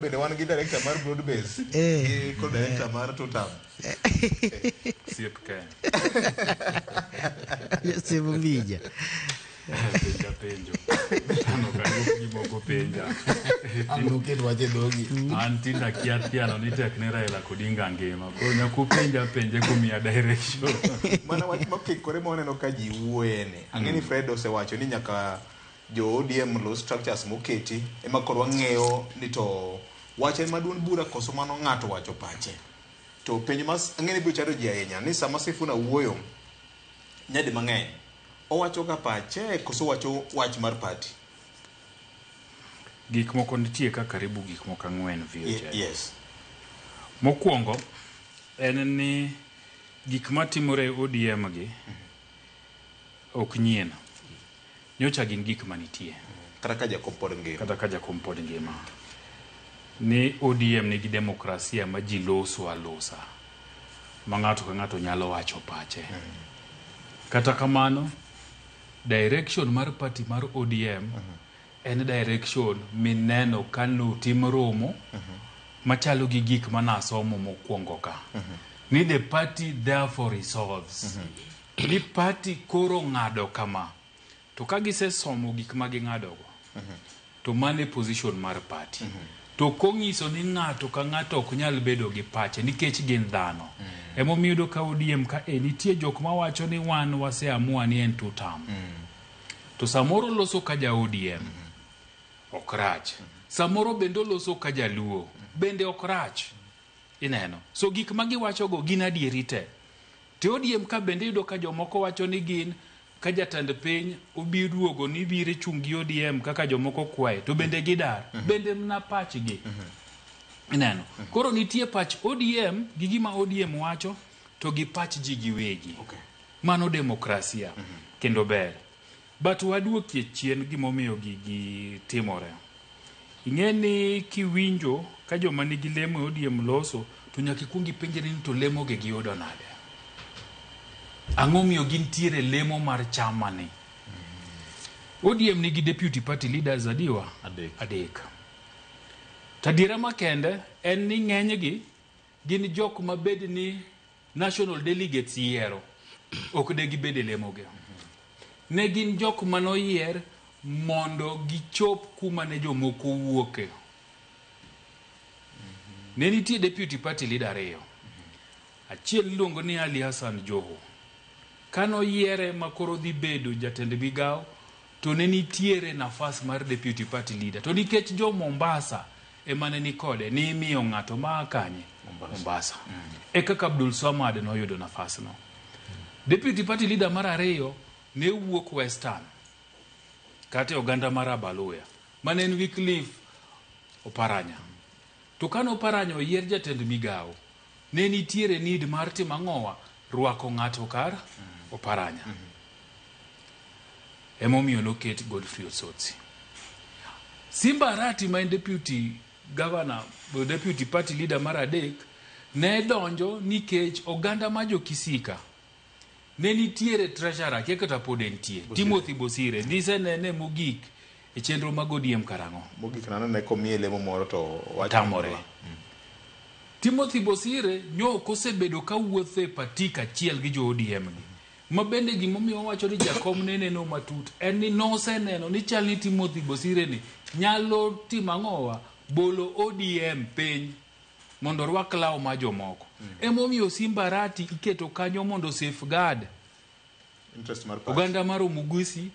Bende wan gi director mar Broadbase kod director mar Totam siep ke Sibu Mbija penjo ano kanyo gimoko penja ano kid wache dogi antinda kiatiano ni tekne Raila Odinga ngima koro nyaku penje kumia direction mana wach mapikore moneno ka ji wuoyene ang'eni Fred osewacho ni nyaka jo ODM law structures moketi ema korwa ng'eyo ni to wache maduon bura koso mano ng'ato wacho pache to penjo mas ang'eni biro charo ji ahinya ni sama Sifuna wuoyo nyadi mang'eny owacho ga pache koso wacho wach mar party gik moko nitie ka karibu gik moko ang'wen VJ. Yes. Mokwongo en ni gik matimore ODM gi ok nyien nyocha gin gik manitie kata ka Jakom pod ngima ni ODM nigi demokrasia ma ji loso alosa ma ng'ato ka ng'ato nyalo wacho pache kata kamano direction mar party mar ODM en direction mineno kanu tim romo machalo gi gik manasomo mokwongo ka ni the party therefore resolves ni party koro ng'ado kama to ka gisesomo gik ma ging'adogo to mane position mar party to kongiso ni ng'ato ka ng'ato ok nyal bedo gi pache nikech gin dhano emomiyo ka ODM ka nitie jok ma wacho ni wan waseamua ni en tutam to samoro loso ka ja ODM okrach samoro bende loso ka jaluo bende okrach ineno so gik ma giwacho go gin adieri te to ODM ka bende yudo ka jomoko wacho ni gin ka jatend piny obiruogo ni bire chungi ODM kaka jomoko kwae to bende gidar bende na pachgi ineno koro nitie pach ODM gi gima ODM wacho to gi pach ji giwegi mano demokrasia kendo ber but waduokie chien gimomiyo gigi timore ing'eni kiwinjo ka joma nigi lemo ODM loso to nyaka ikwongi penjre ni to lemo gi giyudo nade ang'omiyo gintiere lemo mar chama ni ODM nigi deputy party leaders adiwa adek tadiera makende en ni ng'enygi gin jok mabed ni national delegates yiero ok de gibede lemoge ne gin jok manoyier mondo gichop kuma ne jomoko wuoke ne nitie deputy party leader ariyo achiel luongo ni Ali Hassan Joho kano yiere makoro dhi bedo jatend migawo to ne nitiere nafas mar deputy party leader to nikech jo Mombasa emane ni kode ni miyo ng'ato ma kanye Mombasa kaka Abdul Samad no yudo nafas no deputy party leader mar ariyo ne wuok Western kate oganda mar Abaluya mane en Wycliffe Oparanya to kano Oparanya oyier jatend migawo ne nitiere need mar timang'owa rwako ng'ato kar Oparanya emomiyo noket Godfrey Osotsi Simba Arati ma deputy governor deputy party leader mar adek ne donjo nikech oganda ma Jokisika ne nitiere treasurer kekata pod entie Timothy Bosire ndise ne mogik e chenro mag ODM karang'o mogik nano ne komie lemo moro to watamore Timothy Bosire nyo kosebedo ka wuothe patika chiel gi jo ODM gi ma bende gimomiyo wacho ni Jakom neno matut en ni noseneno ni chal ni Timothy Bosire ni nyalo timang'owa bolo ODM piny mondo rwak law ma jomoko emomiyo Simba Arati iketo kanyo mondo safeguard interest mar oganda mar Omugusi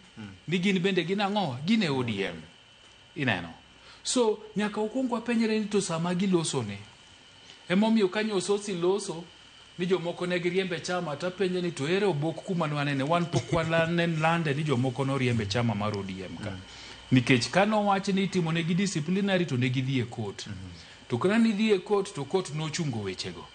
ni gin bende gin ang'owa gin e ODM ineno so nyaka okwongo apenjre ni to sama giloso ne emomiyo kanyo Osotsi loso ni jomoko ne giriembe chama tapenje ni to ere obok kuma nwanene wan pok walanen lande ni jomoko no riembe chama mar ODM ka nikech kano wach ni timo ne gi disciplinary to ne gidhi e court to kana ni dhi e court to court no chungo wechego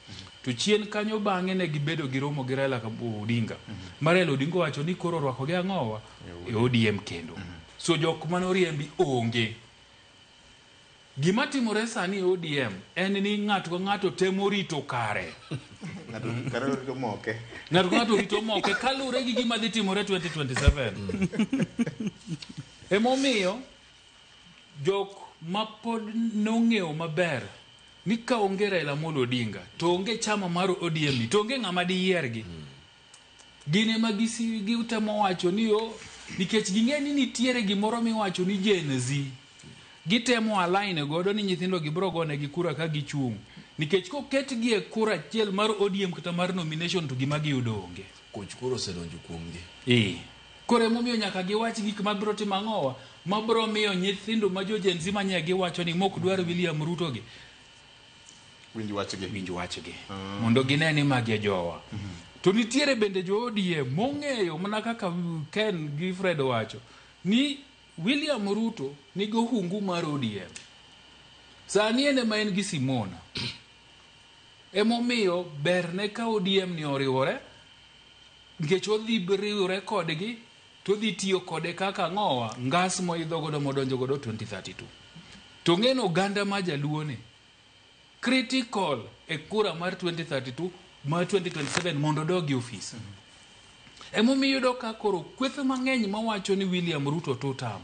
to chien kanyo bang'e ne gibedo gi romo gi Raila Odinga Raila Odinga wacho ni koro rwako gi ang'owa e ODM kendo so jok mano riembi onge gima timore sani ODM en ni ng'ato ka ng'ato temo rito kare ng'ato ka ng'ato rito moke kalure gi gima dhi timore 2027 emomiyo jok ma pod nong'eyo maber ni ka onge Raila Amolo Odinga to onge chama mar ODM ni to onge ng'ama diyiergi. Gine ma giutemo wacho ni nikech ging'e ni nitiere gimoro miwacho ni Gen Z. Gitemo align godo ni nyithindo gibro gone gi kura ka gichung'. Nikech koketgi e kura achiel mar ODM kata mar nomination to gima giyudo onge. Koch koro osedonjo kuomgi. Koro emomiyo nyaka giwach gik mabiro timo ang'owa mabiro miyo nyithindo ma jo Gen Z manye giwacho ni mok dwar William Ruto gi winj wachgi mondo gine ni magi jowa. To nitiere bende jo ODM mong'eyo mana kaka Ken gi Fred wacho ni William Ruto nigo hungu mar ODM. Sani ene ma en gi Simona. Emomiyo berne ka ODM ni oriwore nikech odhi riwore kodgi to dhi tiyo kode kaka ng'owa ngas moidho godo modonjo godo 2032. To ng'eno oganda ma jaluo ni critical e kura mar 2032 mar 2027 mondo dogi ofis. Emomiyo yudo ka koro kweth mang'eny mawacho ni William Ruto totam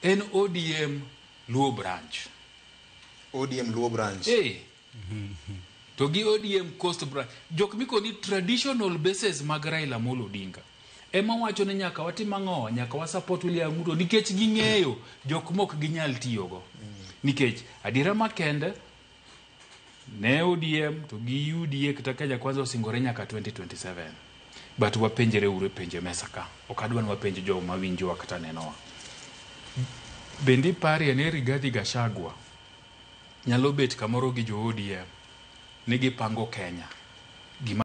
en ODM Luo branch. To gi ODM Coast branch. Jok miko ni traditional bases mag Raila Amolo Odinga. Ema wacho ni nyaka watim ang'owa, nyaka wa support William Ruto nikech ging'eyo jok mok ginyal tiyogo. Nikech adira makende ne ODM to gi UDA kata Kenya Kwanza osingore nyaka 2027. But wapenjere ure penje mesa ka. Okadwa ni wapenje jo mawinjo kata nenowa. Bendi pari ene Rigathi Gachagua nyalo bet kamoro gi jo ODM nigi pango Kenya.